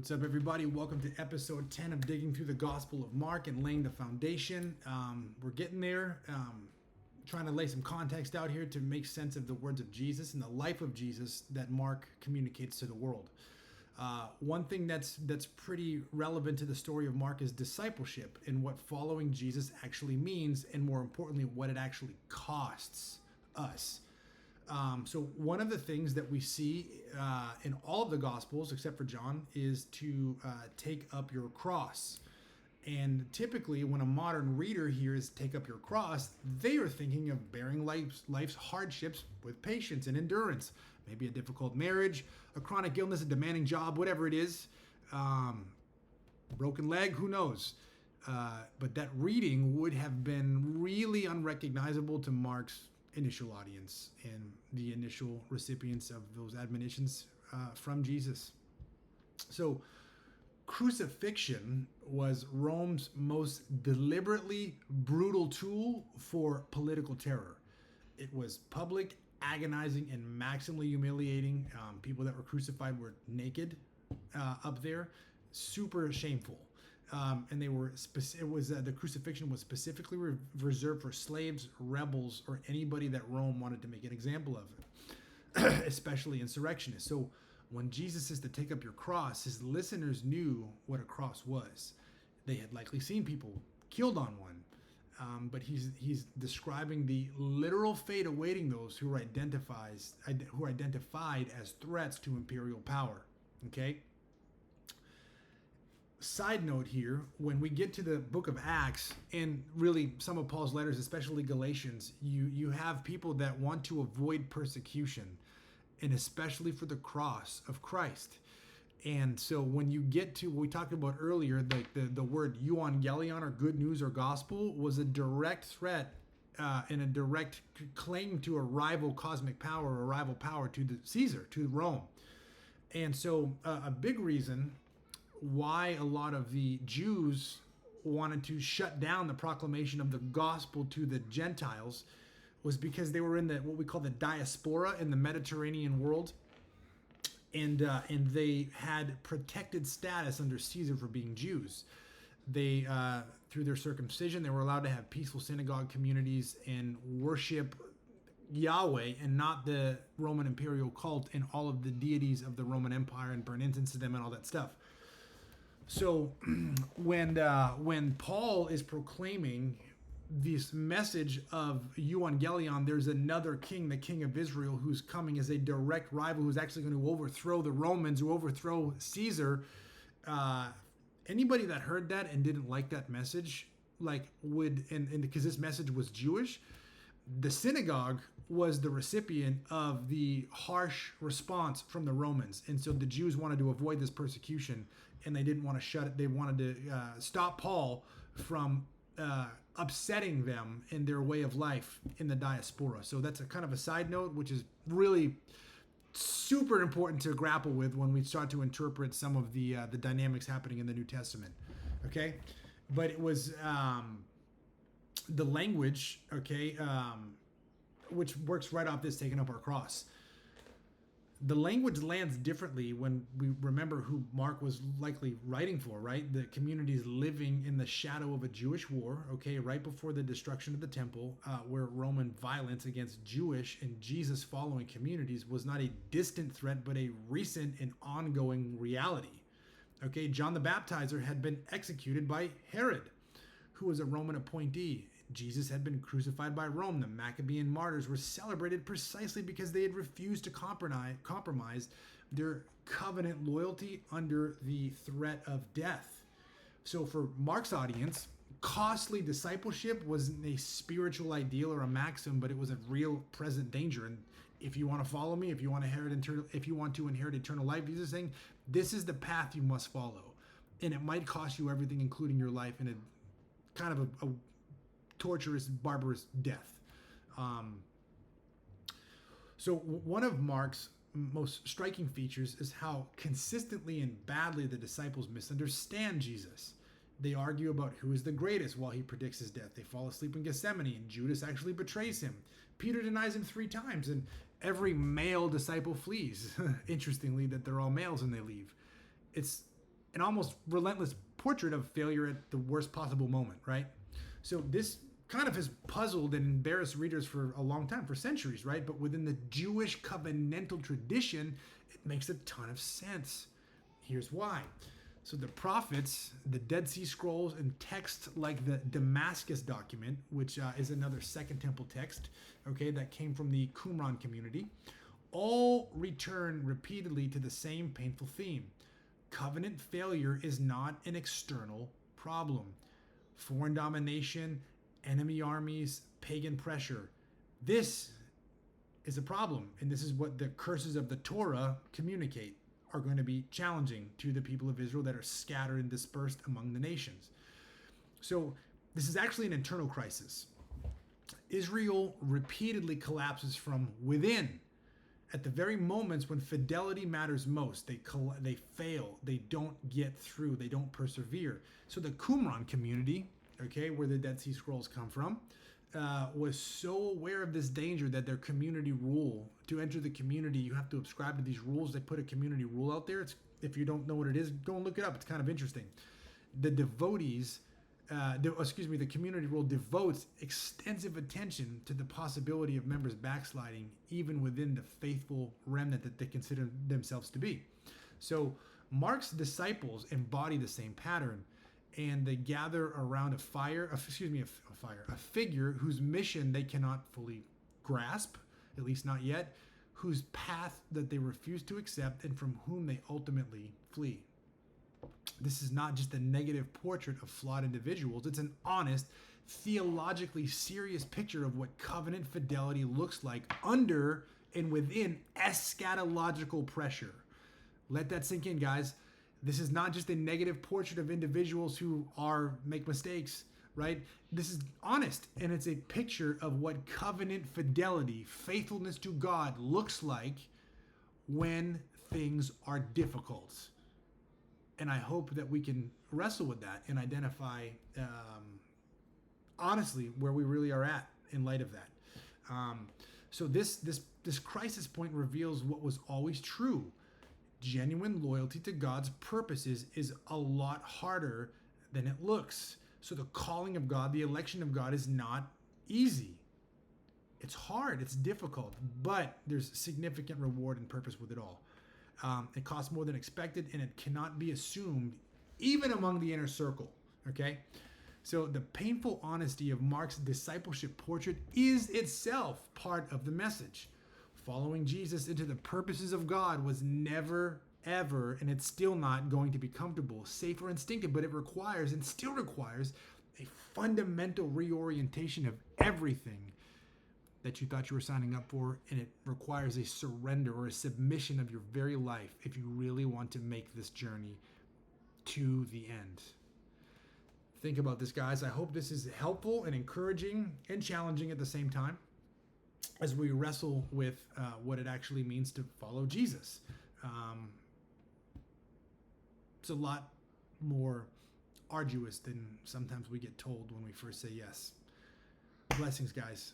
What's up, everybody? Welcome to episode 10 of Digging Through the Gospel of Mark and Laying the Foundation. We're getting there, trying to lay some context out here to make sense of the words of Jesus and the life of Jesus that Mark communicates to the world. One thing that's pretty relevant to the story of Mark is discipleship and what following Jesus actually means, and more importantly, what it actually costs us. So one of the things that we see in all of the Gospels, except for John, is to take up your cross. And typically, when a modern reader hears "take up your cross," they are thinking of bearing life's hardships with patience and endurance. Maybe a difficult marriage, a chronic illness, a demanding job, whatever it is. Broken leg, who knows? But that reading would have been really unrecognizable to Mark's initial audience and the initial recipients of those admonitions from Jesus. So crucifixion was Rome's most deliberately brutal tool for political terror. It was public, agonizing, and maximally humiliating. People that were crucified were naked up there, super shameful. And they were the crucifixion was specifically reserved for slaves, rebels, or anybody that Rome wanted to make an example of, especially insurrectionists. So when Jesus says to take up your cross, his listeners knew what a cross was. They had likely seen people killed on one, but he's describing the literal fate awaiting those who are identified as threats to imperial power. Okay. Side note here, when we get to the book of Acts and really some of Paul's letters, especially Galatians, you have people that want to avoid persecution, and especially for the cross of Christ. And so when you get to what we talked about earlier, the word euangelion, or good news or gospel, was a direct threat and a direct claim to a rival cosmic power, or a rival power to the Caesar, to Rome. And so a big reason why a lot of the Jews wanted to shut down the proclamation of the gospel to the Gentiles was because they were in what we call the diaspora in the Mediterranean world, and they had protected status under Caesar for being Jews. They through their circumcision, they were allowed to have peaceful synagogue communities and worship Yahweh and not the Roman imperial cult and all of the deities of the Roman Empire, and burn incense to them and all that stuff. So when Paul is proclaiming this message of euangelion, there's another king, the king of Israel, who's coming as a direct rival, who's actually going to overthrow the Romans, who overthrow Caesar. Anybody that heard that and didn't like that message, and because this message was Jewish, the synagogue was the recipient of the harsh response from the Romans. And so the Jews wanted to avoid this persecution, and they didn't want to shut it. They wanted to stop Paul from upsetting them in their way of life in the diaspora. So that's a kind of a side note, which is really super important to grapple with when we start to interpret some of the dynamics happening in the New Testament. Okay? But it was the language, okay, which works right off this taking up our cross. The language lands differently when we remember who Mark was likely writing for, right? The communities living in the shadow of a Jewish war, okay, right before the destruction of the temple, where Roman violence against Jewish and Jesus following communities was not a distant threat, but a recent and ongoing reality. Okay, John the Baptizer had been executed by Herod, who was a Roman appointee. Jesus had been crucified by Rome. The Maccabean martyrs were celebrated precisely because they had refused to compromise their covenant loyalty under the threat of death. So for Mark's audience, costly discipleship wasn't a spiritual ideal or a maxim, but it was a real present danger. And if you want to follow me, if you want to inherit eternal life, Jesus is saying, this is the path you must follow. And it might cost you everything, including your life, in a kind of a torturous, barbarous death. So one of Mark's most striking features is how consistently and badly the disciples misunderstand Jesus. They argue about who is the greatest while he predicts his death. They fall asleep in Gethsemane, and Judas actually betrays him. Peter denies him 3 times, and every male disciple flees. Interestingly, that they're all males and they leave. It's an almost relentless portrait of failure at the worst possible moment, right? So this kind of has puzzled and embarrassed readers for a long time, for centuries, right? But within the Jewish covenantal tradition, it makes a ton of sense. Here's why. So the prophets, the Dead Sea Scrolls, and texts like the Damascus document, which is another Second Temple text, okay, that came from the Qumran community, all return repeatedly to the same painful theme. Covenant failure is not an external problem. Foreign domination, enemy armies, pagan pressure. This is a problem, and this is what the curses of the Torah communicate are going to be challenging to the people of Israel that are scattered and dispersed among the nations. So this is actually an internal crisis. Israel repeatedly collapses from within. At the very moments when fidelity matters most, they fail, they don't get through, they don't persevere. So the Qumran community, okay, where the Dead Sea Scrolls come from, was so aware of this danger that their community rule, to enter the community, you have to subscribe to these rules. They put a community rule out there. If you don't know what it is, go and look it up. It's kind of interesting. The devotees, the community rule devotes extensive attention to the possibility of members backsliding, even within the faithful remnant that they consider themselves to be. So Mark's disciples embody the same pattern, and they gather around a figure whose mission they cannot fully grasp, at least not yet, whose path that they refuse to accept, and from whom they ultimately flee. This is not just a negative portrait of flawed individuals. It's an honest, theologically serious picture of what covenant fidelity looks like under and within eschatological pressure. Let that sink in, guys. This is not just a negative portrait of individuals who make mistakes, right? This is honest, and it's a picture of what covenant fidelity, faithfulness to God looks like when things are difficult. And I hope that we can wrestle with that and identify honestly where we really are at in light of that. So this crisis point reveals what was always true. Genuine loyalty to God's purposes is a lot harder than it looks. So the calling of God, the election of God, is not easy. It's hard, it's difficult, but there's significant reward and purpose with it all. It costs more than expected, and it cannot be assumed even among the inner circle, okay? So the painful honesty of Mark's discipleship portrait is itself part of the message. Following Jesus into the purposes of God was never, ever, and it's still not going to be comfortable, safe, or instinctive, but it requires, and still requires, a fundamental reorientation of everything that you thought you were signing up for, and it requires a surrender or a submission of your very life if you really want to make this journey to the end. Think about this, guys. I hope this is helpful and encouraging and challenging at the same time as we wrestle with what it actually means to follow Jesus. It's a lot more arduous than sometimes we get told when we first say yes. Blessings, guys.